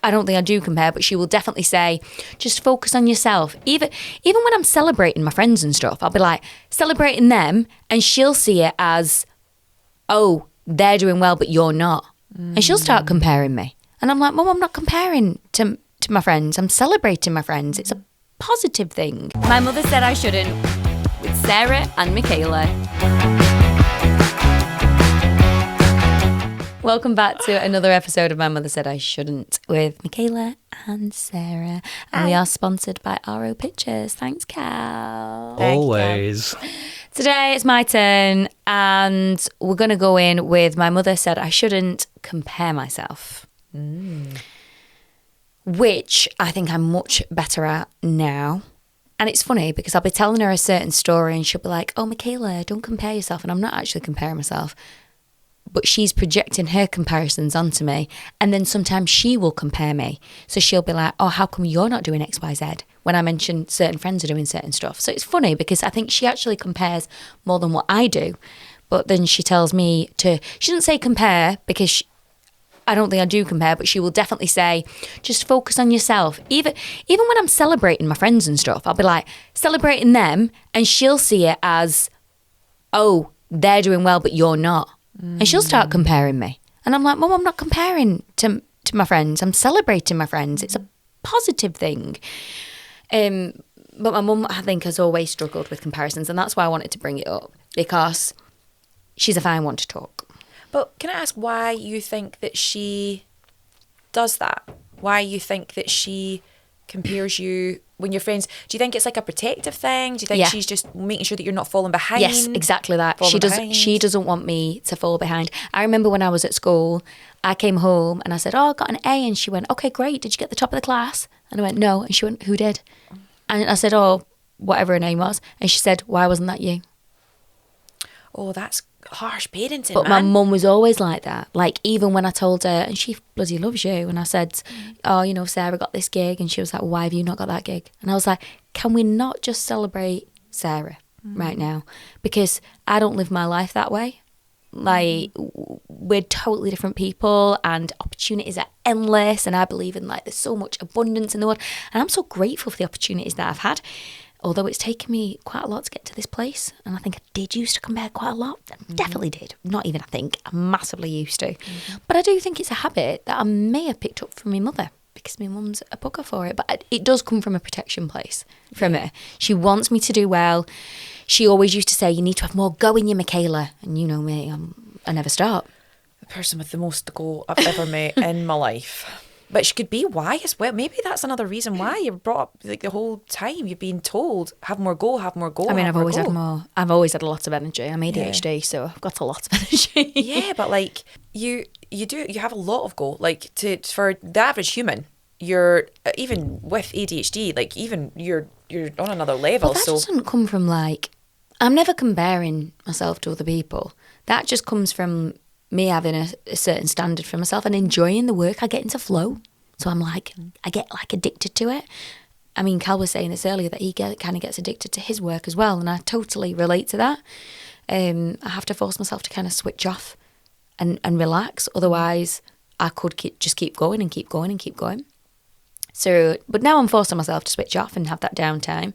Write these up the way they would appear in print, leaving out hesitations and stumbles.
I don't think I do compare, but she will definitely say, just focus on yourself. Even when I'm celebrating my friends and stuff, I'll be like, celebrating them, and she'll see it as, oh, they're doing well, but you're not. And she'll start comparing me. And I'm like, Mum, I'm not comparing to my friends. I'm celebrating my friends. It's a positive thing. My mother said I shouldn't, with Sarah and Michaela. Welcome back to another episode of My Mother Said I Shouldn't with Michaela and Sarah. And we are sponsored by RO Pictures. Thanks, Cal. Always. Today it's my turn, and we're going to go in with My Mother Said I Shouldn't Compare Myself. Which I think I'm much better at now. And it's funny because I'll be telling her a certain story and she'll be like, oh, Michaela, don't compare yourself. And I'm not actually comparing myself. But she's projecting her comparisons onto me. And then sometimes she will compare me. So she'll be like, oh, how come you're not doing X, Y, Z? When I mention certain friends are doing certain stuff. So it's funny because I think she actually compares more than what I do. But then she tells me to, she doesn't say compare because I don't think I do compare, but she will definitely say, just focus on yourself. Even when I'm celebrating my friends and stuff, I'll be like, celebrating them, and she'll see it as, oh, they're doing well, but you're not. And she'll start comparing me. And I'm like, Mum, I'm not comparing to my friends. I'm celebrating my friends. It's a positive thing. But my mum, I think, has always struggled with comparisons. And that's why I wanted to bring it up, because she's a fine one to talk. But can I ask why you think that she does that? Why you think that she compares you when you're friends? Do you think it's like a protective thing? Do you think she's just making sure that you're not falling behind? Yes, exactly that. She doesn't want me to fall behind. I remember when I was at school, I came home and I said, oh, I got an A. And she went, okay, great. Did you get the top of the class? And I went, no. And she went, who did? And I said, oh, whatever her name was. And she said, why wasn't that you? Oh, that's harsh parenting, But my mum was always like that. Like, even when I told her, and she bloody loves you, and I said, oh, you know, Sarah got this gig, and she was like, why have you not got that gig? And I was like, can we not just celebrate Sarah right now? Because I don't live my life that way. Like, we're totally different people, and opportunities are endless, and I believe in, like, there's so much abundance in the world, and I'm so grateful for the opportunities that I've had. Although it's taken me quite a lot to get to this place. And I think I did used to compare quite a lot. I definitely did. Not even I think. I massively used to. But I do think it's a habit that I may have picked up from my mother, because my mum's a bugger for it. But it does come from a protection place from her. She wants me to do well. She always used to say, you need to have more go in you, Michaela. And you know me, I never stop. The person with the most go I've ever met in my life. But she could be why as well. Maybe that's another reason why you're brought up, like, the whole time you've been told, have more go, have more go. I mean, I've always had a lot of energy. I'm ADHD, so I've got a lot of energy. Yeah, but like you have a lot of go. Like for the average human, you're even with ADHD, like even you're on another level. But that doesn't come from, like, I'm never comparing myself to other people. That just comes from me having a certain standard for myself and enjoying the work. I get into flow. So I'm like, I get like addicted to it. I mean, Cal was saying this earlier, that he kind of gets addicted to his work as well. And I totally relate to that. I have to force myself to kind of switch off and relax. Otherwise, I could just keep going and keep going and keep going. So, but now I'm forcing myself to switch off and have that downtime.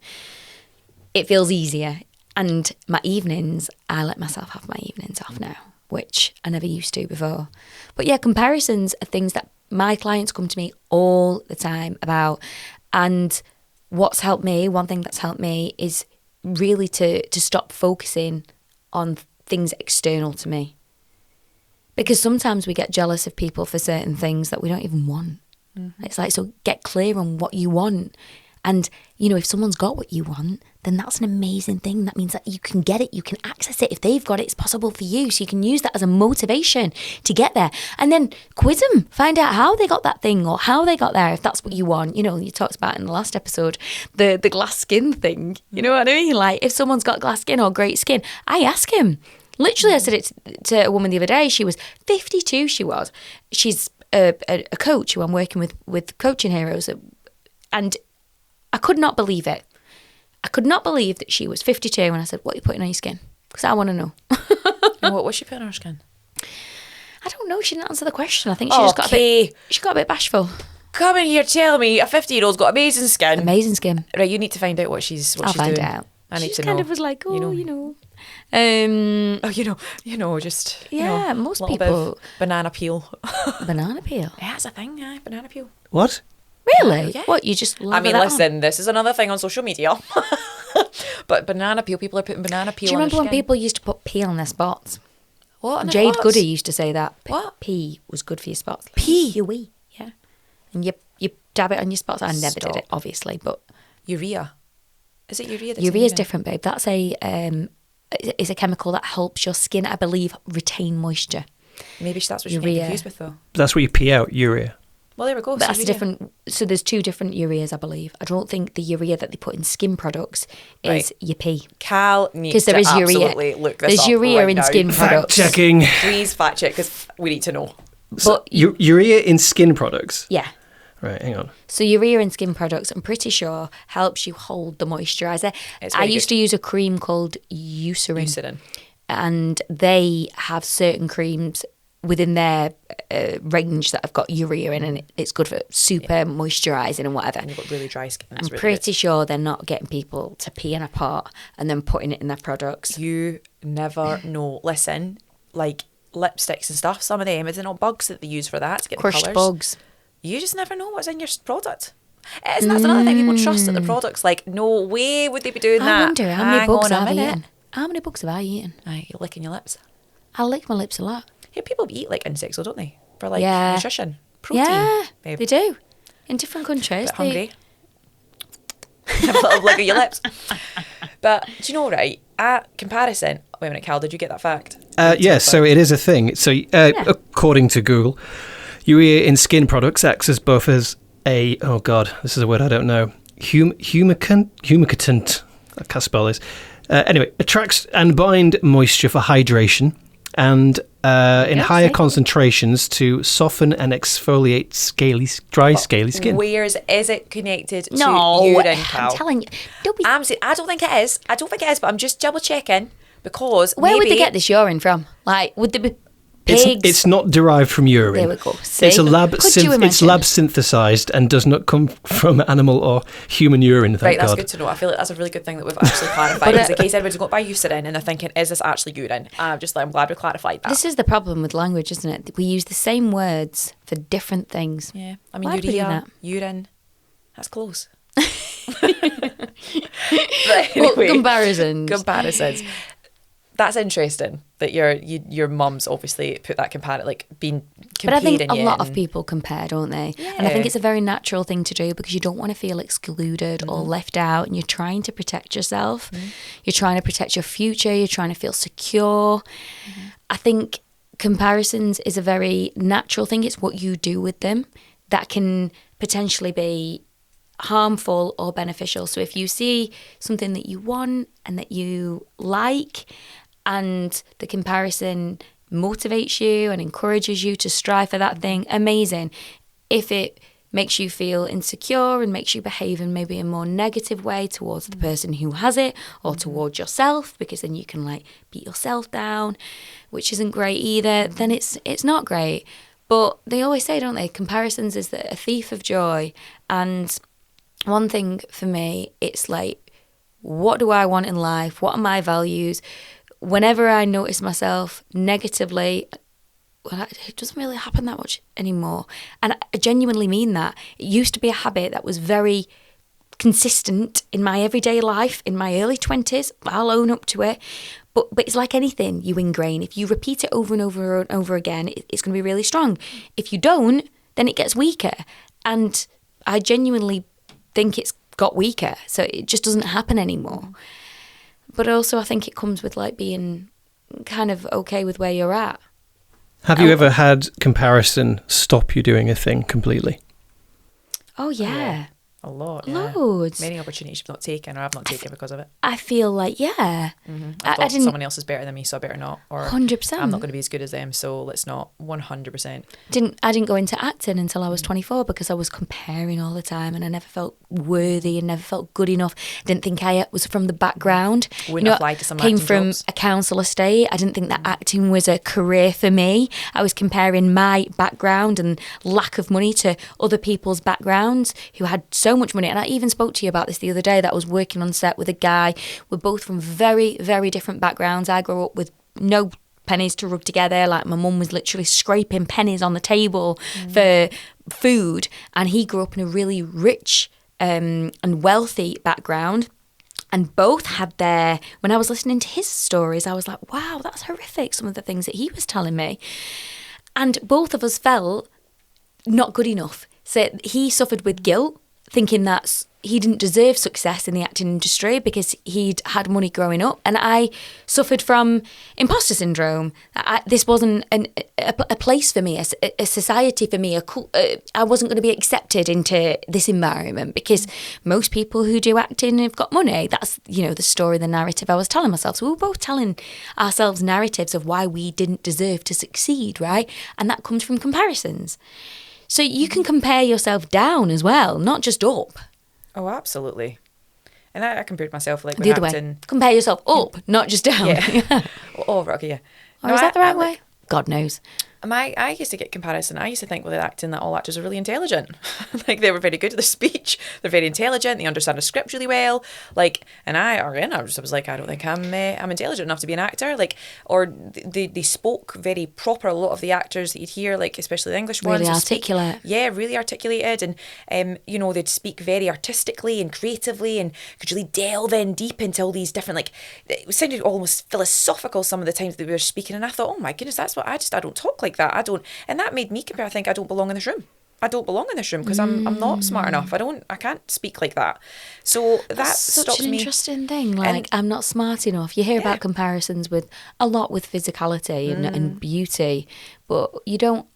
It feels easier. And my evenings, I let myself have my evenings off now, which I never used to before. But yeah, comparisons are things that my clients come to me all the time about. And what's helped me, one thing that's helped me, is really to stop focusing on things external to me. Because sometimes we get jealous of people for certain things that we don't even want. It's like, so get clear on what you want. And, you know, if someone's got what you want, then that's an amazing thing. That means that you can get it, you can access it. If they've got it, it's possible for you. So you can use that as a motivation to get there. And then quiz them, find out how they got that thing or how they got there, if that's what you want. You know, you talked about in the last episode, the glass skin thing. You know what I mean? Like, if someone's got glass skin or great skin, I ask him. Literally, I said it to a woman the other day. She was 52, She's a coach who I'm working with Coaching Heroes. And I could not believe it. I could not believe that she was 52 and I said, what are you putting on your skin? Because I want to know. And what was she putting on her skin? I don't know. She didn't answer the question. I think she just got a bit bashful. come in here telling me a 50-year-old's got amazing skin. Amazing skin. Right, you need to find out what she's I'll doing. find out. I need She to just know. kind of was like, oh, You you know. know. Just Yeah, most little bit of people- banana peel. Banana peel. Yeah, it's a thing. Yeah, banana peel. What? Really? Yeah. What, you just love I mean, that on? listen, this is another thing on social media. But banana peel, people are putting banana peel Do you on remember their when skin. people used to put pee on their spots? What? on their Jade spots? Goody used to say that. What? Pee was good for your spots. Pee? Your wee, yeah. And you dab it on your spots. I never did Stop. it, obviously, but Urea. Is it urea? That's in urea is urine? different, babe. That's is a chemical that helps your skin, I believe, retain moisture. Maybe that's what you're getting Urea. confused with, though. That's where you pee out urea. Well, there we go. But that's urea. different. So there's two different ureas, I believe. I don't think the urea that they put in skin products is Right. your pee. Cal needs 'Cause there to is urea. absolutely look this There's up urea right in now. skin Fact products. checking. Please fact check because we need to know. But Urea in skin products. yeah. Right, hang on. So urea in skin products, I'm pretty sure, helps you hold the moisturiser. It's I very used good. to use a cream called Eucerin. Eucerin. And they have certain creams within their range that have got urea in, and it's good for super moisturising and whatever. And you've got really dry skin. It's I'm really pretty sure they're not getting people to pee in a pot and then putting it in their products. good. You never know. Listen, like lipsticks and stuff, some of them, is it not bugs that they use for that to get Crushed the colours? bugs. You just never know what's in your product. It is, and that's another thing people trust that the products, like, no way would they be doing I that. wonder how many Hang bugs on a I've minute. eaten. How many bugs have I eaten? Aye, you're licking your lips. I lick my lips a lot. Yeah, people eat like insects, though, don't they? For like Yeah. nutrition, protein. Yeah, babe. they do. In different countries. Bit hungry. Have a little lick of your lips. But do you know, right? Comparison. Wait a minute, Cal, did you get that fact? Yes, so it is a thing. So according to Google, urea in skin products acts as both as oh God, this is a word I don't know, humectant. I can't spell this. Anyway, attracts and bind moisture for hydration and in higher concentrations to soften and exfoliate dry, scaly skin. Where is it connected to No, urine, Cal? I'm telling you. Don't be. I don't think it is. I don't think it is, but I'm just double checking because Where would they maybe- get this urine from? Like, would there be pigs? It's not derived from urine. There we go. See? It's a lab. Could you It's imagine? lab synthesized and does not come from animal or human urine. Thank Right, that's God. good to know. I feel like that's a really good thing that we've actually clarified. Because in case everybody's got by Eucerin and they're thinking, is this actually urine? I'm glad we clarified that. This is the problem with language, isn't it? We use the same words for different things. Yeah, I mean, Why do we do urea, that? urine, that's close. Well, Anyway, comparisons. That's interesting that your mum's obviously put that being But I think comparing a you lot of and- people compare, don't they? And I think it's a very natural thing to do because you don't want to feel excluded or left out, and you're trying to protect yourself. You're trying to protect your future. You're trying to feel secure. I think comparisons is a very natural thing. It's what you do with them that can potentially be harmful or beneficial. So if you see something that you want and that you like, and the comparison motivates you and encourages you to strive for that thing, amazing. If it makes you feel insecure and makes you behave in maybe a more negative way towards the person who has it or towards yourself, because then you can like beat yourself down, which isn't great either, then it's not great. But they always say, don't they, comparisons is a thief of joy. And one thing for me, it's like, what do I want in life? What are my values? Whenever I notice myself negatively, well, it doesn't really happen that much anymore. And I genuinely mean that. It used to be a habit that was very consistent in my everyday life, in my early 20s. I'll own up to it. But it's like anything you ingrain. If you repeat it over and over and over again, it's going to be really strong. If you don't, then it gets weaker. And I genuinely think it's got weaker. So it just doesn't happen anymore. But also I think it comes with like being kind of okay with where you're at. Have you ever had comparison stop you doing a thing completely? Oh, yeah. A lot, yeah. Loads. Many opportunities you've not taken or I've not taken because of it. I feel like, yeah. I thought someone else is better than me, so I better not. Or 100%. I'm not going to be as good as them, so let's not. 100%. I didn't go into acting until I was 24 because I was comparing all the time and I never felt worthy and never felt good enough. Didn't think I was from the background. Wouldn't apply to some came acting from jobs. a council estate. I didn't think that acting was a career for me. I was comparing my background and lack of money to other people's backgrounds who had so much money. And I even spoke to you about this the other day, that I was working on set with a guy. We're both from very, very different backgrounds. I grew up with no pennies to rub together. Like, my mum was literally scraping pennies on the table for food. And he grew up in a really rich and wealthy background. And both had when I was listening to his stories, I was like, wow, that's horrific, some of the things that he was telling me. And both of us felt not good enough. So he suffered with guilt, thinking that he didn't deserve success in the acting industry because he'd had money growing up. And I suffered from imposter syndrome. This wasn't a place for me, a society for me. I wasn't going to be accepted into this environment because most people who do acting have got money. That's, the story, the narrative I was telling myself. So we were both telling ourselves narratives of why we didn't deserve to succeed, right? And that comes from comparisons. So you can compare yourself down as well, not just up. Oh, absolutely. And I compared myself like The other way. Compare yourself up, not just down. Yeah. Oh, right, okay, yeah. Or is that the right way? God knows. I used to get comparison. I used to think with acting that all actors are really intelligent. Like, they were very good at the speech. They're very intelligent. They understand the script really well. Like, and I was like, I don't think I'm intelligent enough to be an actor. Like, or they spoke very proper. A lot of the actors that you'd hear, like especially the English ones, really articulate. Really articulated, and they'd speak very artistically and creatively, and could really delve in deep into all these different, like, it sounded almost philosophical some of the times that we were speaking. And I thought, oh my goodness, that's what I don't talk like that. I don't, and that made me compare. I think I don't belong in this room. I don't belong in this room because I'm not smart enough. I can't speak like that. So That's such an interesting thing. Like, I'm not smart enough. You hear about comparisons with physicality and beauty, but you don't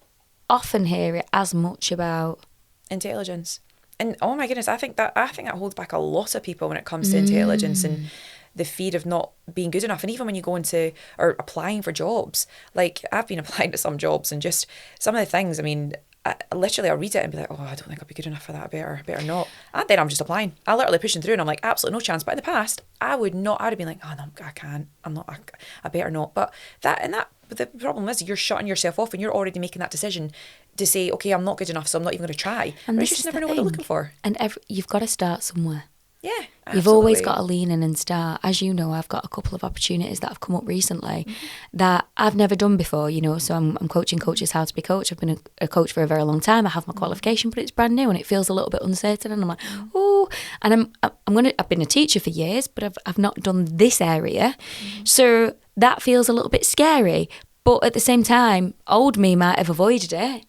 often hear it as much about intelligence. And oh my goodness, I think that holds back a lot of people when it comes to intelligence and the fear of not being good enough. And even when you go into or applying for jobs, like, I've been applying to some jobs and just some of the things, I mean, I'll read it and be like, oh, I don't think I'll be good enough for that. Better not. And then I'm just applying. I'm literally pushing through and I'm like, absolutely no chance. But in the past, I'd have been like, oh no, I can't. I better not. But the problem is you're shutting yourself off and you're already making that decision to say, okay, I'm not good enough, so I'm not even going to try. And you just never know what they're looking for. And you've got to start somewhere. Yeah, absolutely. You've always got to lean in and start. As you know, I've got a couple of opportunities that have come up recently that I've never done before, So I'm coaching coaches how to be coached. I've been a coach for a very long time. I have my qualification, but it's brand new and it feels a little bit uncertain. And I'm like, oh, and I've been a teacher for years, but I've not done this area. So that feels a little bit scary. But at the same time, old me might have avoided it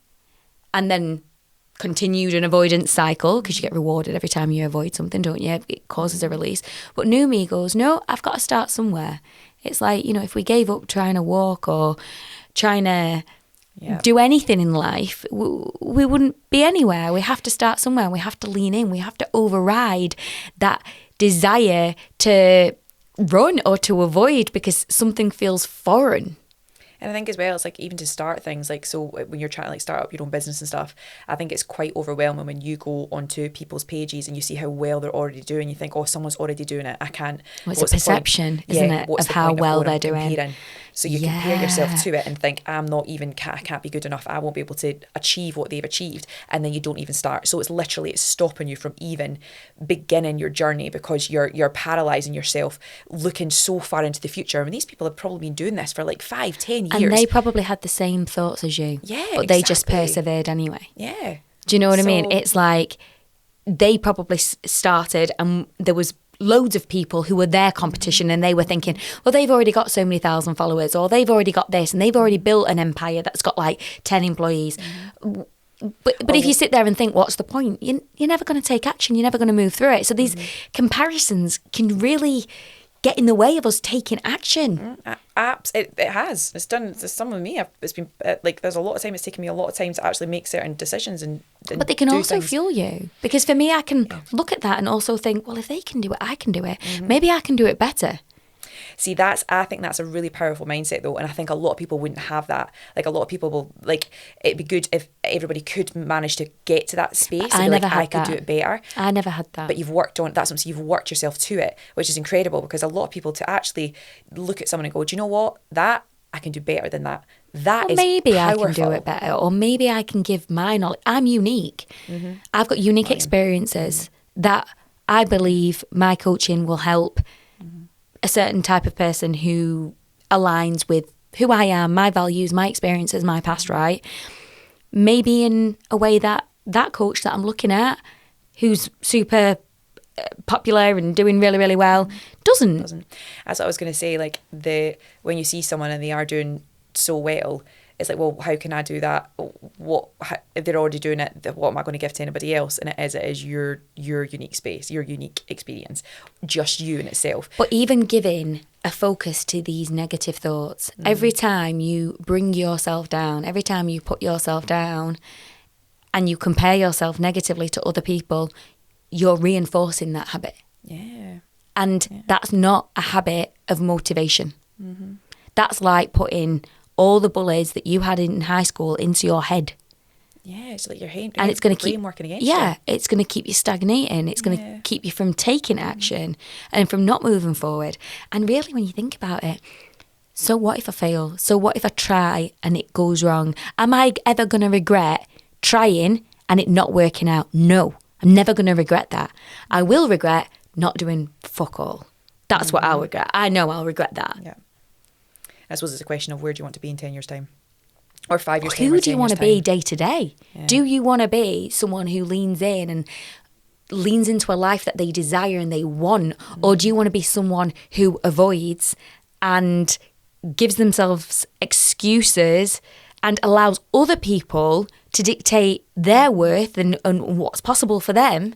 and then continued an avoidance cycle, because you get rewarded every time you avoid something, don't you? It causes a release. But new me goes, no, I've got to start somewhere. It's like, if we gave up trying to walk or trying to do anything in life, we wouldn't be anywhere. We have to start somewhere. We have to lean in. We have to override that desire to run or to avoid because something feels foreign. And I think as well, it's like, even to start things, like, so when you're trying to like start up your own business and stuff, I think it's quite overwhelming when you go onto people's pages and you see how well they're already doing. You think, oh, someone's already doing it. I can't. Well, it's a perception, isn't it, of how well they're doing. So you compare yourself to it and think, I can't be good enough. I won't be able to achieve what they've achieved. And then you don't even start. So it's stopping you from even beginning your journey because you're paralyzing yourself looking so far into the future. I mean, these people have probably been doing this for like 5-10 years. And they probably had the same thoughts as you. Yeah, but they just persevered anyway. Yeah. Do you know what I mean? It's like they probably started and there was loads of people who were their competition and they were thinking, well, they've already got so many thousand followers or they've already got this and they've already built an empire that's got like 10 employees. But if you sit there and think, what's the point? You're never going to take action. You're never going to move through it. So these comparisons can really get in the way of us taking action. It has. It's done. It's some with me. It's been like there's a lot of time. It's taken me a lot of time to actually make certain decisions and but they can do also things. fuel you, because for me, I can look at that and also think, well, if they can do it, I can do it. Maybe I can do it better. See, I think that's a really powerful mindset though, and I think a lot of people wouldn't have that. Like a lot of people will, like, it'd be good if everybody could manage to get to that space and be like, I could do it better. I never had that. But you've worked on, that's what I'm saying, you've worked yourself to it, which is incredible, because a lot of people to actually look at someone and go, do you know what, that I can do better than that. That is maybe powerful. I can do it better, or maybe I can give my knowledge. I'm unique. I've got unique experiences that I believe my coaching will help a certain type of person who aligns with who I am, my values, my experiences, my past, right? Maybe in a way that that coach that I'm looking at, who's super popular and doing really, really well, doesn't. That's what I was going to say. Like, when you see someone and they are doing so well, it's like, well, how can I do that? If they're already doing it, what am I going to give to anybody else? And it is your unique space, your unique experience, just you in itself. But even giving a focus to these negative thoughts, every time you bring yourself down, every time you put yourself down and you compare yourself negatively to other people, you're reinforcing that habit. Yeah. And that's not a habit of motivation. That's like putting all the bullies that you had in high school into your head. Yeah, it's like your brain, and it's going to keep working against you. Yeah, it's going to keep you stagnating. It's going to keep you from taking action and from not moving forward. And really, when you think about it, so what if I fail? So what if I try and it goes wrong? Am I ever going to regret trying and it not working out? No, I'm never going to regret that. I will regret not doing fuck all. That's what I'll regret. I know I'll regret that. Yeah. I suppose it's a question of where do you want to be in 10 years' time? Or 5 years' time? Who do you want to be day to day? Yeah. Do you want to be someone who leans in and leans into a life that they desire and they want? Or do you want to be someone who avoids and gives themselves excuses and allows other people to dictate their worth and what's possible for them?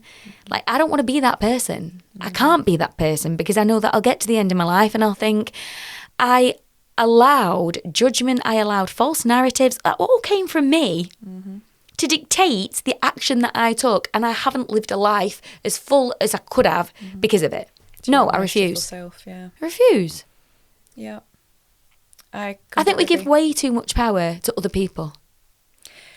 Like, I don't want to be that person. I can't be that person, because I know that I'll get to the end of my life and I'll think, I allowed judgment, I allowed false narratives, that all came from me to dictate the action that I took, and I haven't lived a life as full as I could have because of it. No, I refuse. I refuse. Yeah. I think we give way too much power to other people.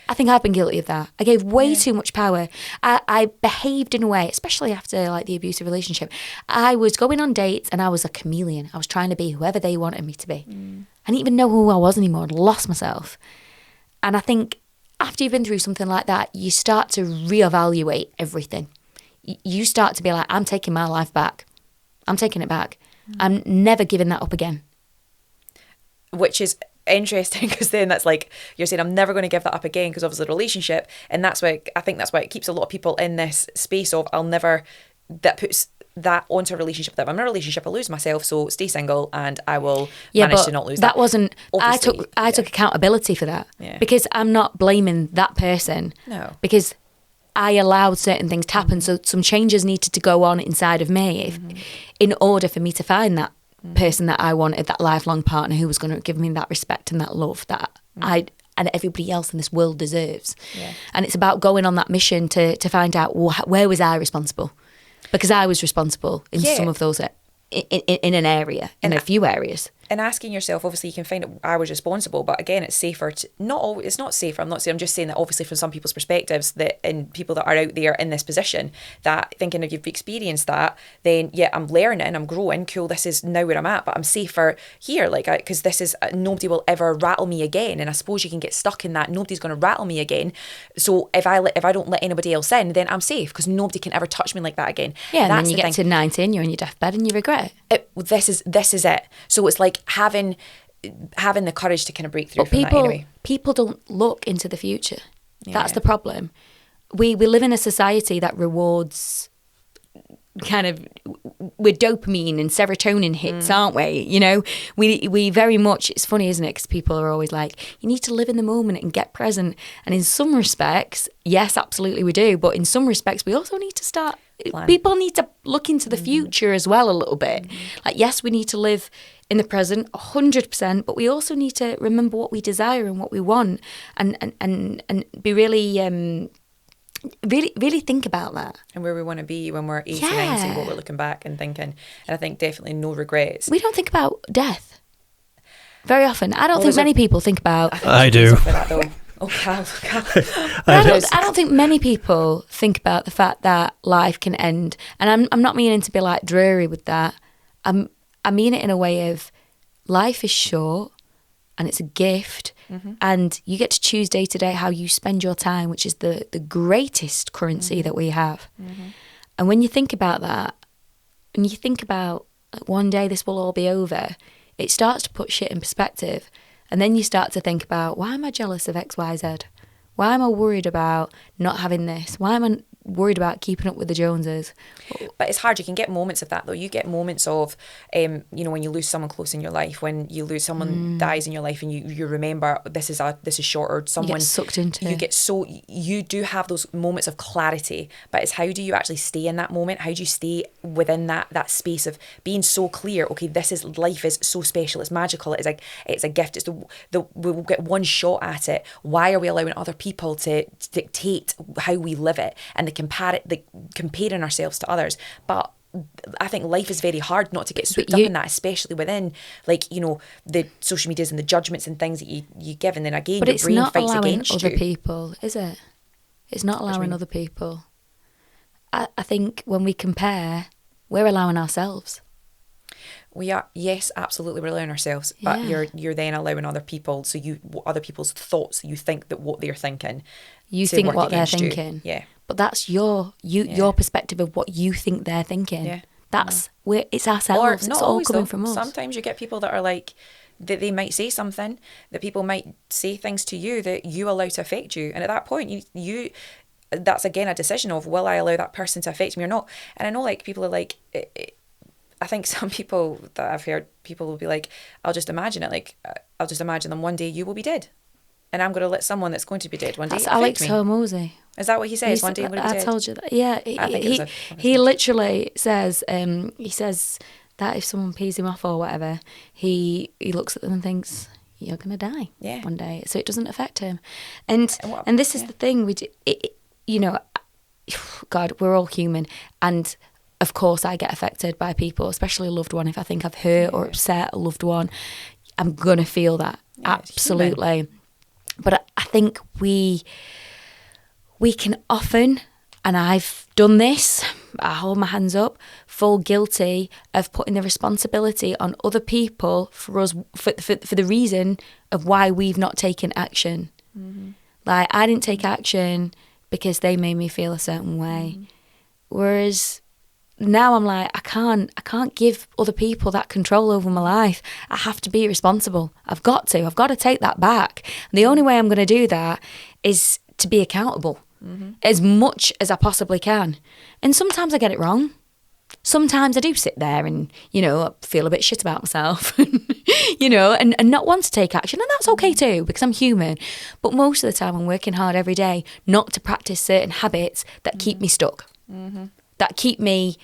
I think I've been guilty of that. I gave way too much power. I behaved in a way, especially after like the abusive relationship. I was going on dates and I was a chameleon. I was trying to be whoever they wanted me to be. I didn't even know who I was anymore. I'd lost myself. And I think after you've been through something like that, you start to reevaluate everything. You start to be like, I'm taking my life back. I'm taking it back. I'm never giving that up again. Which is interesting, because then that's like you're saying, I'm never going to give that up again because of the relationship, and that's why I think that's why it keeps a lot of people in this space of that puts that onto a relationship, that if I'm in a relationship I lose myself, so stay single and I will manage to not lose that. Wasn't obviously, I took accountability for that, because I'm not blaming that person. No, because I allowed certain things to happen, so some changes needed to go on inside of me in order for me to find that person that I wanted, that lifelong partner who was going to give me that respect and that love that I and everybody else in this world deserves. And it's about going on that mission to find out where was I responsible, because I was responsible in some of those in an area, in a few areas. And asking yourself, obviously you can find out I was responsible, but again, it's safer to it's not safer. I'm just saying that obviously from some people's perspectives, that in people that are out there in this position, that thinking if you've experienced that, then I'm learning, I'm growing, cool, this is now where I'm at, but I'm safer here, like, because this is, nobody will ever rattle me again. And I suppose you can get stuck in that, nobody's going to rattle me again. So if I don't let anybody else in, then I'm safe, because nobody can ever touch me like that again. Yeah, and then you get to 19, you're on your deathbed and you regret it. This is it. So it's like having the courage to kind of break through from that anyway. People don't look into the future. That's the problem. We live in a society that rewards kind of with dopamine and serotonin hits, aren't we? You know, we very much, it's funny, isn't it? Because people are always like, you need to live in the moment and get present. And in some respects, yes, absolutely we do. But in some respects, we also need to start plan. People need to look into the future as well a little bit. Like, yes, we need to live in the present 100%, but we also need to remember what we desire and what we want, and be really really think about that. And where we want to be when we're 80, 90, what we're looking back and thinking. And I think definitely no regrets. We don't think about death very often. I don't think many people think about... I do. Oh, Cal. I don't think many people think about the fact that life can end. And I'm not meaning to be like dreary with that. I mean it in a way of life is short and it's a gift, and you get to choose day to day how you spend your time, which is the greatest currency that we have. And when you think about that, and you think about one day this will all be over, it starts to put shit in perspective. And then you start to think about, why am I jealous of X, Y, Z? Why am I worried about not having this? Why am I worried about keeping up with the Joneses? But it's hard. You can get moments of that, though. You get moments of, when you lose someone close in your life, when you lose someone dies in your life, and you remember this is short, or someone you get sucked into. You do have those moments of clarity. But it's how do you actually stay in that moment? How do you stay within that space of being so clear? Okay, life is so special. It's magical. It's a gift. It's we'll get one shot at it. Why are we allowing other people to dictate how we live it, and comparing ourselves to others? But I think life is very hard not to get swept up in that, especially within the social medias and the judgments and things that you give, and then again your brain fights against you. But it's not allowing other people, is it? It's not allowing other people. I think when we compare, we're allowing ourselves. We are, yes, absolutely, we're allowing ourselves, but you're then allowing other people, other people's thoughts, you think that what they're thinking, you think what they're thinking. Yeah. But that's your perspective of what you think they're thinking. Yeah. That's where it's ourselves. Or not it's all always, coming though. from us. Sometimes you get people that are like, that they might say something, that people might say things to you that you allow to affect you. And at that point, you that's again a decision of, will I allow that person to affect me or not? And I know like people are like, I think some people that I've heard, people will be like, I'll just imagine it. Like, I'll just imagine them one day you will be dead. And I'm going to let someone that's going to be dead one day That's affect Alex me. Hormozy. Is that what he says? One day I'm going to be dead? I told you that. Yeah. He literally says, he says that if someone pees him off or whatever, he looks at them and thinks, you're going to die one day. So it doesn't affect him. And this is the thing. God, we're all human. And of course I get affected by people, especially a loved one. If I think I've hurt or upset a loved one, I'm going to feel that. Absolutely. But I think we can often, and I've done this, I hold my hands up, fall guilty of putting the responsibility on other people for us, for the reason of why we've not taken action. Like, I didn't take action because they made me feel a certain way. Whereas now I'm like, I can't give other people that control over my life. I have to be responsible. I've got to take that back. And the only way I'm going to do that is to be accountable as much as I possibly can. And sometimes I get it wrong. Sometimes I do sit there and, feel a bit shit about myself, and not want to take action. And that's okay too, because I'm human. But most of the time I'm working hard every day not to practice certain habits that keep me stuck, that keep me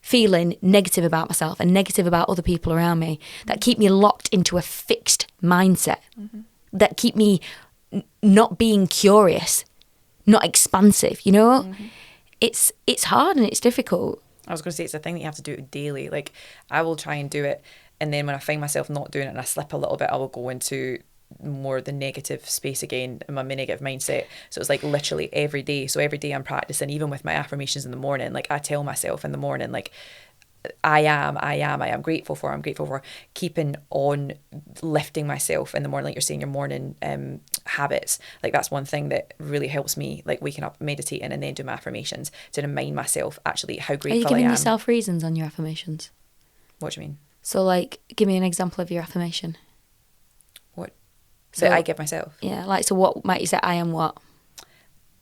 feeling negative about myself and negative about other people around me, that keep me locked into a fixed mindset, that keep me not being curious, not expansive, It's hard and it's difficult. I was going to say, it's a thing that you have to do daily. Like, I will try and do it, and then when I find myself not doing it and I slip a little bit, I will go into more the negative space again, in my negative mindset. So it's like literally every day. So every day I'm practicing, even with my affirmations in the morning. Like, I tell myself in the morning, like, I am grateful for keeping on lifting myself in the morning, like you're saying, your morning habits. Like, that's one thing that really helps me, like waking up, meditating, and then do my affirmations to remind myself actually how grateful I am. Are you giving yourself reasons on your affirmations? What do you mean? So, like, give me an example of your affirmation. What? So I give myself? Yeah, like, so what might you say? I am what?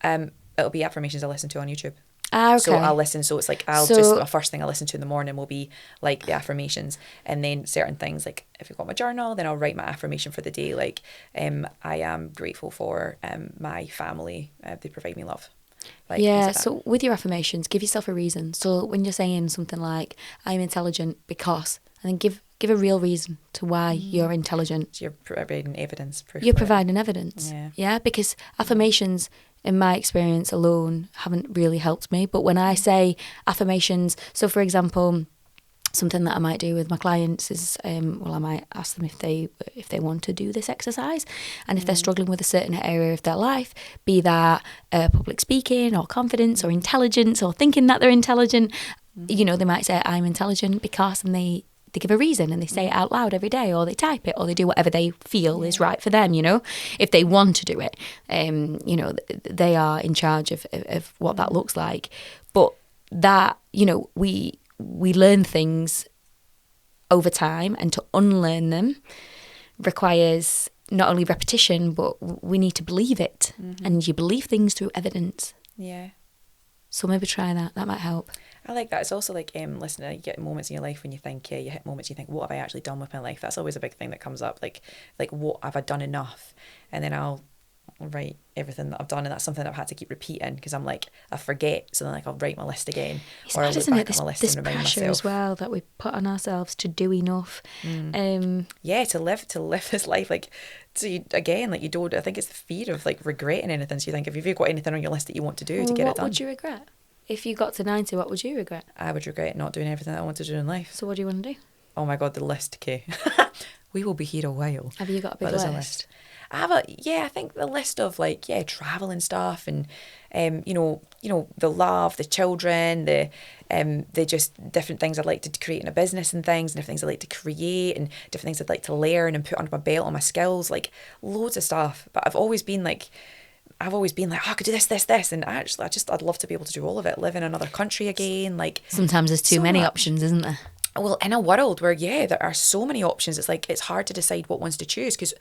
It'll be affirmations I listen to on YouTube. Ah, okay. So I'll listen. So it's like the first thing I listen to in the morning will be like the affirmations, and then certain things, like if I've got my journal, then I'll write my affirmation for the day. Like, I am grateful for my family. They provide me love. Like, is Yeah, it that? so with your affirmations, give yourself a reason. So when you're saying something like, I'm intelligent because, and then give a real reason to why you're intelligent. So you're providing evidence, proof. You're for it. providing evidence. Yeah. Because affirmations, in my experience alone, haven't really helped me. But when I say affirmations, so for example, something that I might do with my clients is, I might ask them if they want to do this exercise, and if they're struggling with a certain area of their life, be that public speaking or confidence or intelligence or thinking that they're intelligent, they might say, I'm intelligent because, and they give a reason and they say it out loud every day, or they type it, or they do whatever they feel is right for them, if they want to do it. They are in charge of what that looks like. But that, we learn things over time, and to unlearn them requires not only repetition, but we need to believe it. And you believe things through evidence. Yeah. So maybe try that. That might help. I like that. It's also like, listen, you get moments in your life when you think, you hit moments you think, what have I actually done with my life? That's always a big thing that comes up. Like what have I done enough? And then I'll write everything that I've done, and that's something that I've had to keep repeating because I'm like, I forget, so then I'll write my list again, It's or I'll mad, look isn't back it? at my list This and remind pressure myself as well that we put on ourselves to do enough. to live this life, like, so you don't, I think it's the fear of like regretting anything. So you think, if you've got anything on your list that you want to do to get it What done, would you regret? If you got to 90, what would you regret? I would regret not doing everything that I want to do in life. So what do you want to do? Oh my god, the list, okay. We will be here a while. Have you got a big But there's list? I have I think the list of like, travel and stuff, and the love, the children, the just different things I'd like to create in a business and things, and different things I'd like to create, and different things I'd like to learn and put under my belt on my skills, like loads of stuff. But I've always been like, oh, I could do this, and actually I'd love to be able to do all of it, live in another country again. Like, Sometimes there's too so many much. options, isn't there? Well, in a world where there are so many options, it's like it's hard to decide what ones to choose, because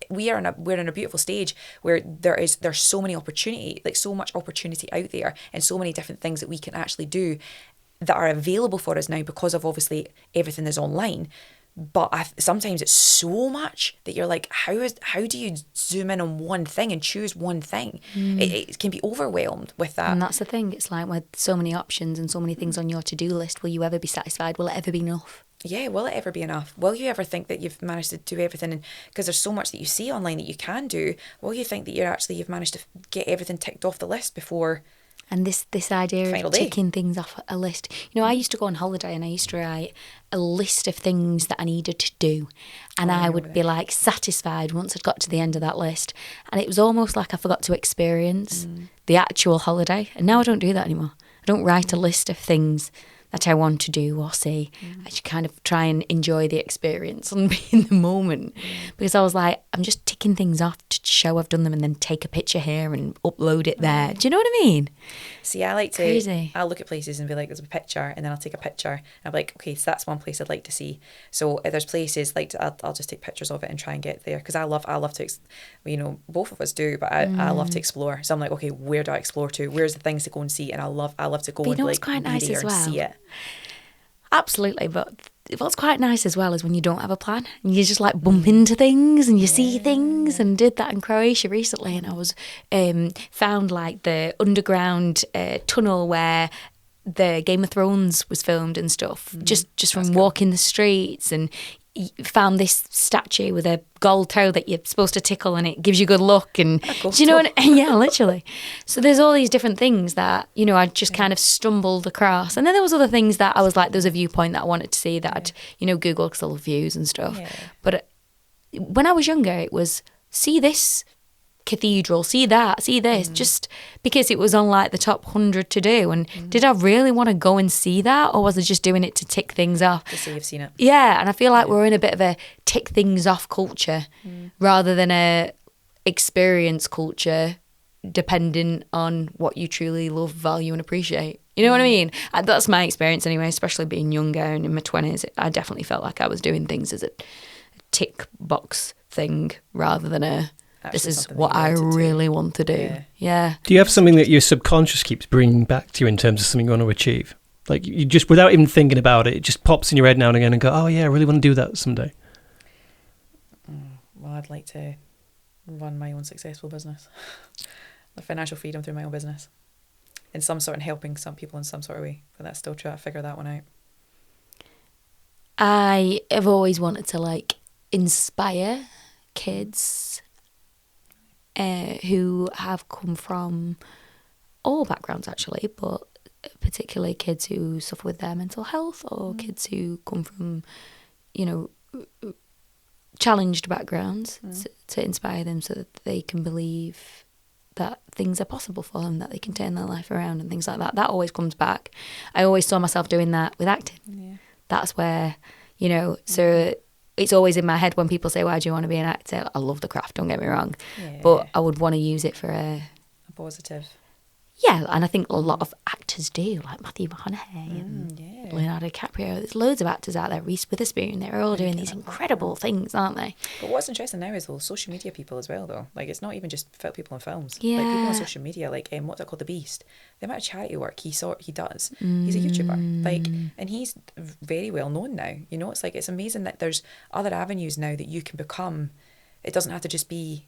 we're in a beautiful stage where there's so many opportunity, like so much opportunity out there, and so many different things that we can actually do that are available for us now because of obviously everything is online. But sometimes it's so much that you're like, how do you zoom in on one thing and choose one thing? It can be overwhelmed with that. And that's the thing. It's like with so many options and so many things on your to-do list, will you ever be satisfied? Will it ever be enough? Yeah, will it ever be enough? Will you ever think that you've managed to do everything? And because there's so much that you see online that you can do, will you think that you've managed to get everything ticked off the list before? And this idea Final of day. ticking things off a list. I used to go on holiday and I used to write a list of things that I needed to do. And I would be like satisfied once I'd got to the end of that list. And it was almost like I forgot to experience the actual holiday. And now I don't do that anymore. I don't write a list of things that I want to do or see. I just kind of try and enjoy the experience and be in the moment. Because I was like, I'm just ticking things off to show I've done them, and then take a picture here and upload it there. Do you know what I mean? See, I like to, Crazy. I'll look at places and be like, there's a picture, and then I'll take a picture. And I'm like, okay, so that's one place I'd like to see. So if there's places, like, I'll just take pictures of it and try and get there. Because I love to, both of us do, but I love to explore. So I'm like, okay, where do I explore to? Where's the things to go and see? And I love to go and what's like quite be nice there as and well? see it. Absolutely, but what's quite nice as well is when you don't have a plan and you just like bump into things and you see things. And did that in Croatia recently, and I was found like the underground tunnel where the Game of Thrones was filmed and stuff, just from walking the streets, and found this statue with a gold toe that you're supposed to tickle, and it gives you good luck. And do you know what? Yeah, literally. So there's all these different things that I just kind of stumbled across, and then there was other things that I was like, there's a viewpoint that I wanted to see that I'd Google, because I love views and stuff. But when I was younger, it was see this cathedral, see that, see this, just because it was on like the top 100 to do. And did I really want to go and see that, or was I just doing it to tick things off? To say you've seen it. Yeah, and I feel like we're in a bit of a tick things off culture rather than a experience culture, depending on what you truly love, value and appreciate. You know what I mean? That's my experience anyway, especially being younger and in my 20s. I definitely felt like I was doing things as a tick box thing rather than this is what I really want to do. Yeah. Do you have something that your subconscious keeps bringing back to you in terms of something you want to achieve? Like you just, without even thinking about it, it just pops in your head now and again and go, oh yeah, I really want to do that someday. Well, I'd like to run my own successful business. The financial freedom through my own business. in some sort and helping some people in some sort of way. But that's still trying to figure that one out. I have always wanted to like inspire kids who have come from all backgrounds actually, but particularly kids who suffer with their mental health or kids who come from, you know, challenged backgrounds to inspire them so that they can believe that things are possible for them, that they can turn their life around and things like that. That always comes back. I always saw myself doing that with acting. Yeah. That's where, you know, so it's always in my head when people say, why do you want to be an actor? I love the craft, don't get me wrong. Yeah. But I would want to use it for a positive. Yeah, and I think a lot of actors do, like Matthew McConaughey and Leonardo DiCaprio. There's loads of actors out there, Reese Witherspoon. They're all doing these incredible things, aren't they? But what's interesting now is those social media people as well, though. Like, it's not even just people in films. Yeah. Like, people on social media, like, what's it called, The Beast? The amount of charity work he does. He's a YouTuber. Like, and he's very well known now. You know, it's like, it's amazing that there's other avenues now that you can become. It doesn't have to just be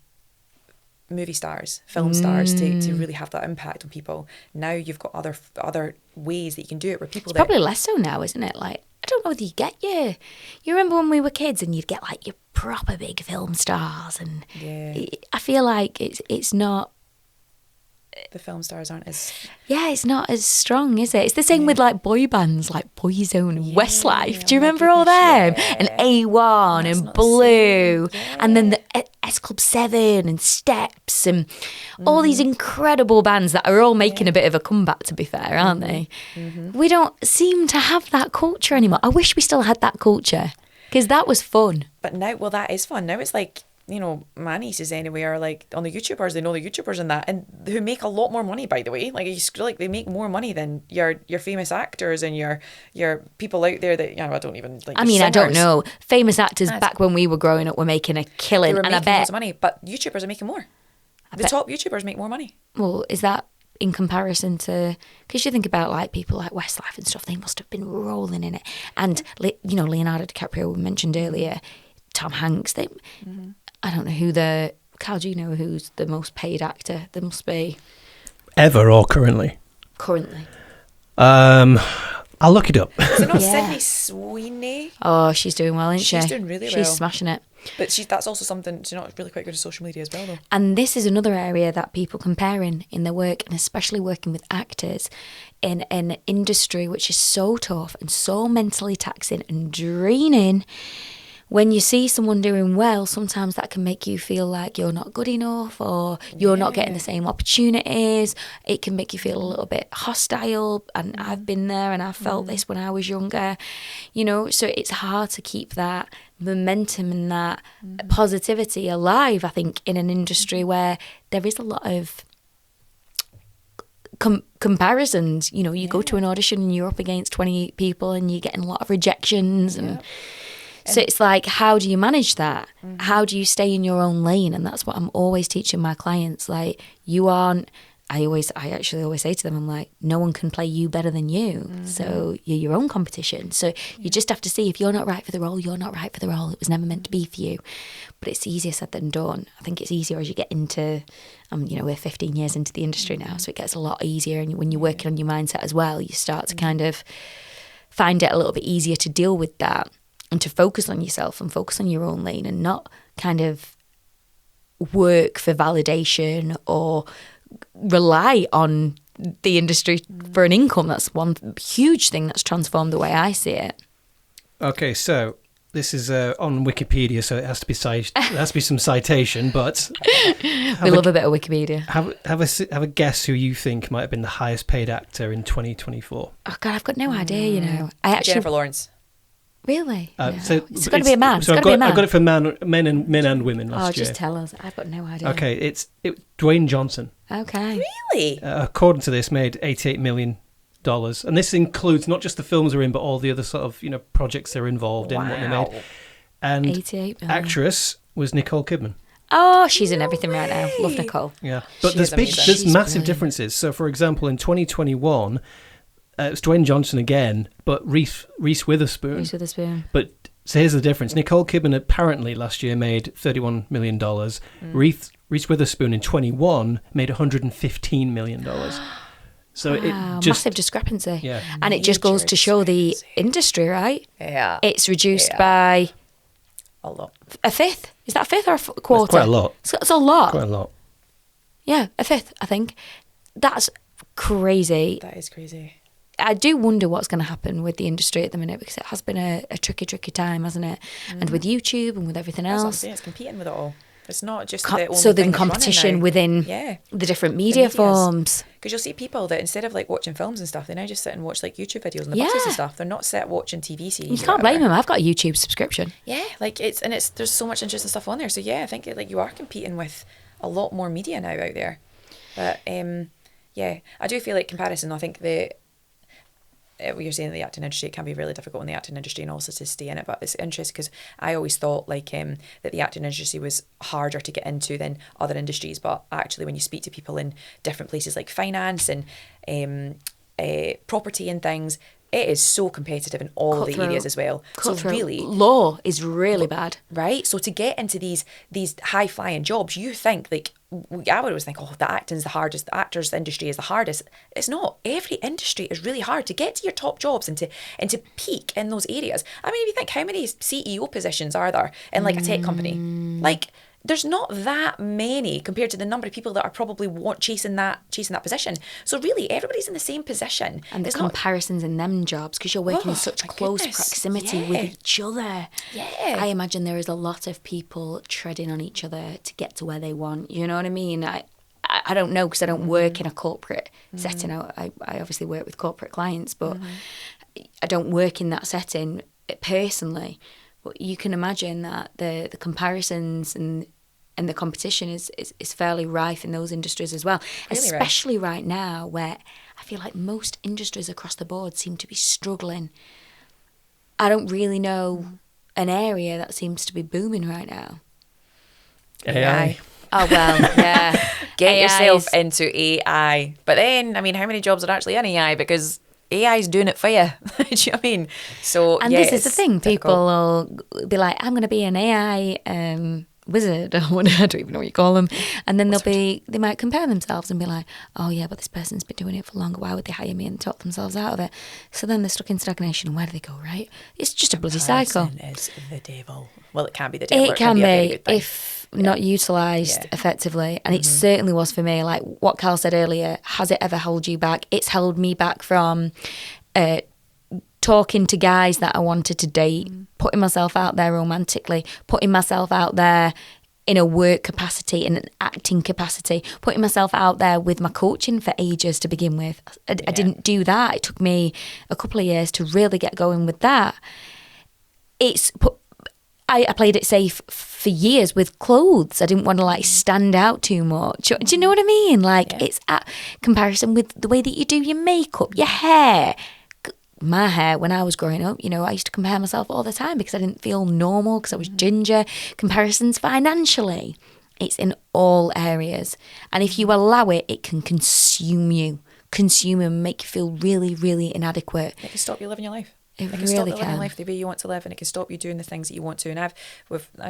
movie stars, film stars to really have that impact on people. Now you've got other ways that you can do it where people probably less so now, isn't it? Like, I don't know whether you get you remember when we were kids and you'd get like your proper big film stars, and I feel like it's not, the film stars aren't as it's not as strong, is it? It's the same with like boy bands like Boyzone and Westlife. Do you remember all them? And A1 and Blue, and then the S Club 7 and Steps and all these incredible bands that are all making a bit of a comeback, to be fair, aren't they? We don't seem to have that culture anymore. I wish we still had that culture, because that was fun. But now, well, that is fun. Now it's like, you know, my nieces anyway are like on the YouTubers. They know the YouTubers and that, and who make a lot more money, by the way. Like they make more money than your famous actors and your people out there that, you know, I don't even like. I mean, I don't know. Famous actors back when we were growing up were making a killing, and I bet loads of money. But YouTubers are making more. The top YouTubers make more money. Well, is that in comparison to? Because you think about like people like Westlife and stuff, they must have been rolling in it. And you know, Leonardo DiCaprio we mentioned earlier, Tom Hanks. I don't know Carl, do you know who's the most paid actor? There must be. Ever or currently? Currently. I'll look it up. Is it not Sydney Sweeney? Oh, she's doing well, isn't she? She's doing really well. She's smashing it. But that's also something, she's not really quite good at social media as well, though. And this is another area that people compare in their work, and especially working with actors in an industry which is so tough and so mentally taxing and draining. When you see someone doing well, sometimes that can make you feel like you're not good enough, or you're not getting the same opportunities. It can make you feel a little bit hostile, and I've been there and I felt this when I was younger, you know, so it's hard to keep that momentum and that positivity alive, I think, in an industry where there is a lot of comparisons. You know, you go to an audition and you're up against 20 people and you're getting a lot of rejections and so it's like, how do you manage that? How do you stay in your own lane? And that's what I'm always teaching my clients. Like, you aren't, I actually always say to them, I'm like, no one can play you better than you. So you're your own competition. So you just have to see, if you're not right for the role, you're not right for the role. It was never meant to be for you. But it's easier said than done. I think it's easier as you get into, you know, we're 15 years into the industry now, so it gets a lot easier. And when you're working on your mindset as well, you start to kind of find it a little bit easier to deal with that, and to focus on yourself and focus on your own lane, and not kind of work for validation or rely on the industry for an income. That's one huge thing that's transformed the way I see it. Okay, so this is on Wikipedia, so it has to be some citation, but we love a bit of Wikipedia. Have a guess who you think might have been the highest paid actor in 2024. Oh God, I've got no idea. You know, Jennifer Lawrence. Really? So it's got to be a man. So I got it for men and women last year. Oh, just tell us. I've got no idea. Okay, it's Dwayne Johnson. Okay. Really? According to this, made $88 million, and this includes not just the films they're in, but all the other sort of, you know, projects they're involved in, what they made. And 88 million. Actress was Nicole Kidman. Oh, she's in everything right now. Love Nicole. Yeah, but there's massive differences. So, for example, in 2021. It's Dwayne Johnson again, but Reese Witherspoon. Reese Witherspoon. But so here's the difference. Nicole Kidman apparently last year made $31 million. Reese Witherspoon in 21 made $115 million. So Wow, it just massive discrepancy. Yeah. And it just goes Major to show the discrepancy. industry, right? Yeah. It's reduced Yeah. by A lot. a fifth. Is that a fifth or a quarter? It's quite a lot. It's a lot. Quite a lot. Yeah, a fifth, I think. That's crazy. That is crazy. I do wonder what's going to happen with the industry at the minute, because it has been a tricky time, hasn't it? And with YouTube and with everything That's what I'm else. saying, it's competing with it all. It's not just the only So thing then that's running competition now. within Yeah. the different media medias. forms. Because you'll see people that instead of like watching films and stuff, they now just sit and watch like YouTube videos on the buses Yeah. and stuff. They're not set watching TV series. You can't blame them. I've got a YouTube subscription. Yeah, like there's so much interesting stuff on there. So yeah, I think like you are competing with a lot more media now out there. But yeah, I do feel like comparison. I think what you're saying, the acting industry, it can be really difficult in the acting industry and also to stay in it. But it's interesting because I always thought like that the acting industry was harder to get into than other industries. But actually, when you speak to people in different places like finance and property and things, it is so competitive in all the areas as well. So really, law is really bad. right? So to get into these high flying jobs, you think like I would always think, oh, the acting's the hardest, the actors industry is the hardest. It's not. Every industry is really hard to get to your top jobs and to peak in those areas. I mean, if you think how many CEO positions are there in like a tech company, like there's not that many compared to the number of people that are probably chasing that position. So really, everybody's in the same position. And the It's not. comparisons in them jobs, because you're working in Oh, such my close goodness. proximity Yeah. with each other. Yeah. I imagine there is a lot of people treading on each other to get to where they want. You know what I mean? I don't know, because I don't work in a corporate setting. I obviously work with corporate clients, but I don't work in that setting personally. But you can imagine that the comparisons and the competition is fairly rife in those industries as well, Really rife. especially right now, where I feel like most industries across the board seem to be struggling. I don't really know an area that seems to be booming right now. AI. Oh, well, yeah. Get AI yourself is- into AI. But then, I mean, how many jobs are actually in AI? Because AI is doing it for you. Do you know what I mean? So, And yeah, this is the it's thing. difficult. People will be like, I'm going to be an AI wizard, or what, I don't even know what you call them. And then they might compare themselves and be like, oh yeah, but this person's been doing it for longer. Why would they hire me, and talk themselves out of it? So then they're stuck in stagnation. And where do they go, right? It's just a bloody cycle. Comparison is the devil. Well, it can be the devil. or It can be a very be good thing. if not utilised Yeah. effectively. And it certainly was for me. Like what Carl said earlier, has it ever held you back? It's held me back from talking to guys that I wanted to date, putting myself out there romantically, putting myself out there in a work capacity, in an acting capacity, putting myself out there with my coaching for ages to begin with. I didn't do that. It took me a couple of years to really get going with that. I played it safe for years with clothes. I didn't want to like stand out too much. Do you know what I mean? Like it's at comparison with the way that you do your makeup, your hair. My hair, when I was growing up, you know, I used to compare myself all the time because I didn't feel normal, because I was ginger. Comparisons financially. It's in all areas. And if you allow it, it can consume you and make you feel really, really inadequate. It can stop you living your life. It can stop really you living can. life the way you want to live, and it can stop you doing the things that you want to. And as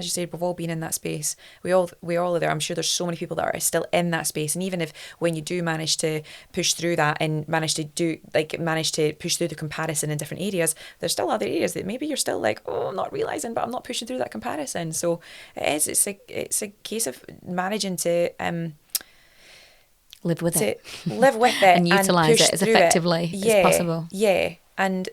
you said, we've all been in that space. We all are there. I'm sure there's so many people that are still in that space. And even if when you do manage to push through that and manage to push through the comparison in different areas, there's still other areas that maybe you're still like, oh, I'm not realizing, but I'm not pushing through that comparison. So it's a case of managing to Live with it. live with it And utilise push it as through effectively as possible. Yeah, and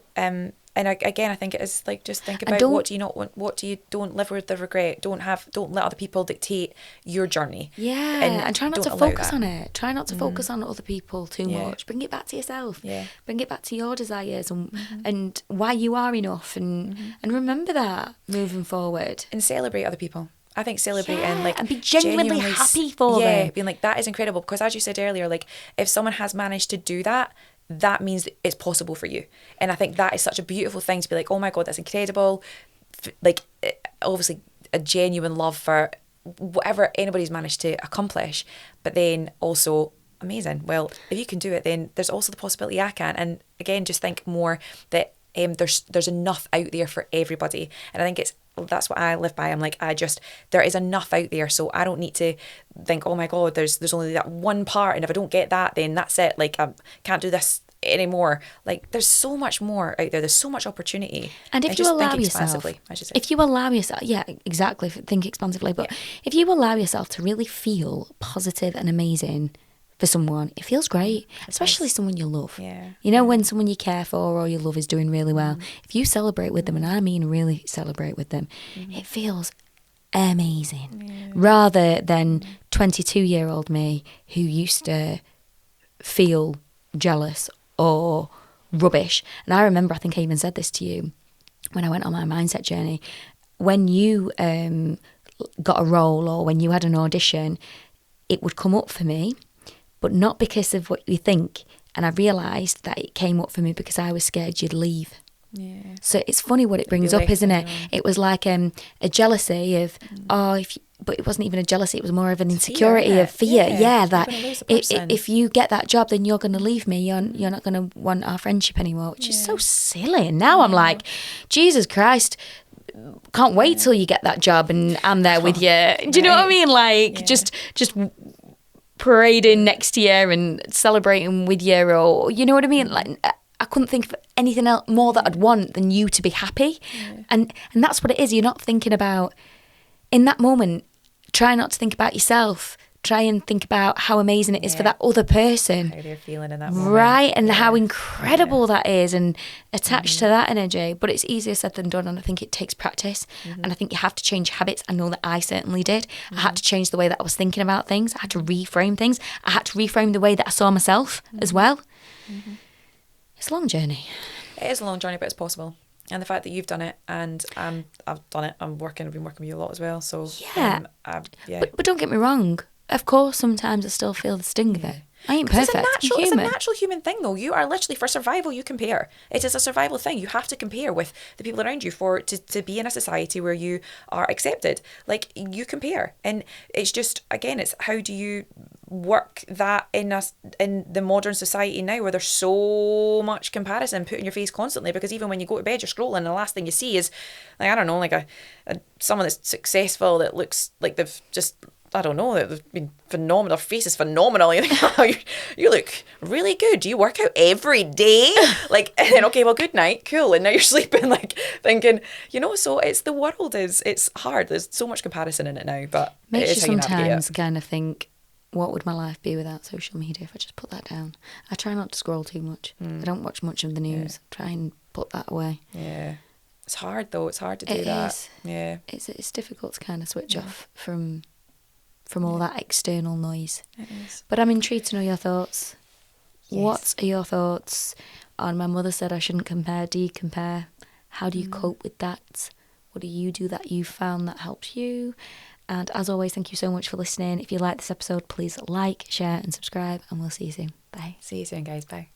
again, I think it is like just think about what do you not want, what do you don't live with the regret. Don't let other people dictate your journey. Yeah, and try not to don't allow focus that. on it. Try not to focus on other people too Yeah. much. Bring it back to yourself. Yeah. Bring it back to your desires and why you are enough, and remember that moving forward. And celebrate other people. I think celebrating And be genuinely happy for them. being like, that is incredible, because as you said earlier, like if someone has managed to do that, that means that it's possible for you. And I think that is such a beautiful thing to be like, oh my God, that's incredible. Like obviously a genuine love for whatever anybody's managed to accomplish, but then also amazing. Well, if you can do it, then there's also the possibility I can. And again, just think more that there's enough out there for everybody. And I think it's that's what I live by. I'm like, there is enough out there, so I don't need to think, oh my God, there's only that one part, and if I don't get that, then that's it. Like, I can't do this anymore. Like, there's so much more out there. There's so much opportunity. And if you just allow think yourself, expansively, I should say. if you allow yourself, yeah, exactly, think expansively. But if you allow yourself to really feel positive and amazing for someone, it feels great, especially someone you love. Yeah. You know, when someone you care for or you love is doing really well, if you celebrate with them, and I mean really celebrate with them, it feels amazing. Rather than 22-year-old me who used to feel jealous or rubbish. And I remember, I think I even said this to you when I went on my mindset journey. When you got a role or when you had an audition, it would come up for me, but not because of what you think. And I realised that it came up for me because I was scared you'd leave. Yeah. So it's funny what it brings up, isn't it? It was like a jealousy of, but it wasn't even a jealousy. It was more of an insecurity of fear. Yeah, that if you get that job, then you're going to leave me. You're not going to want our friendship anymore, which is so silly. And now I'm like, Jesus Christ, can't wait till you get that job and I'm there with you. Do you know what I mean? Like, just parading next year and celebrating with you, or you know what I mean? Like, I couldn't think of anything else more that I'd want than you to be happy. And that's what it is. You're not thinking about, in that moment, try not to think about yourself. Try and think about how amazing it is for that other person. How they're feeling in that moment. Right, and how incredible that is, and attached to that energy. But it's easier said than done, and I think it takes practice. And I think you have to change habits. I know that I certainly did. I had to change the way that I was thinking about things. I had to reframe things. I had to reframe the way that I saw myself as well. It's a long journey. It is a long journey, but it's possible. And the fact that you've done it, and I've done it. I've been working with you a lot as well. So But don't get me wrong. Of course, sometimes I still feel the sting of it. I ain't perfect. It's a natural human thing, though. You are literally, for survival, you compare. It is a survival thing. You have to compare with the people around you to be in a society where you are accepted. Like, you compare, and it's just, again, it's how do you work that in the modern society now, where there's so much comparison put in your face constantly. Because even when you go to bed, you're scrolling, and the last thing you see is, like, I don't know, like someone that's successful that looks like they've just, I don't know, they've been phenomenal. Their face is phenomenal. You think, oh, you look really good. Do you work out every day? Like, and then, okay, well, good night, cool. And now you're sleeping, like, thinking, so it's the world it's hard. There's so much comparison in it now, but makes it is you how you navigate sometimes it. kind of think, what would my life be without social media if I just put that down? I try not to scroll too much. I don't watch much of the news. Try and put that away. Yeah. It's hard, though. It's hard to do that. Is. Yeah. It's difficult to kind of switch off from all that external noise. It is. But I'm intrigued to know your thoughts. Yes. What are your thoughts on my mother said I shouldn't compare? Do you compare? How do you cope with that? What do you do that you found that helped you? And as always, thank you so much for listening. If you like this episode, please like, share and subscribe, and we'll see you soon. Bye. See you soon, guys. Bye.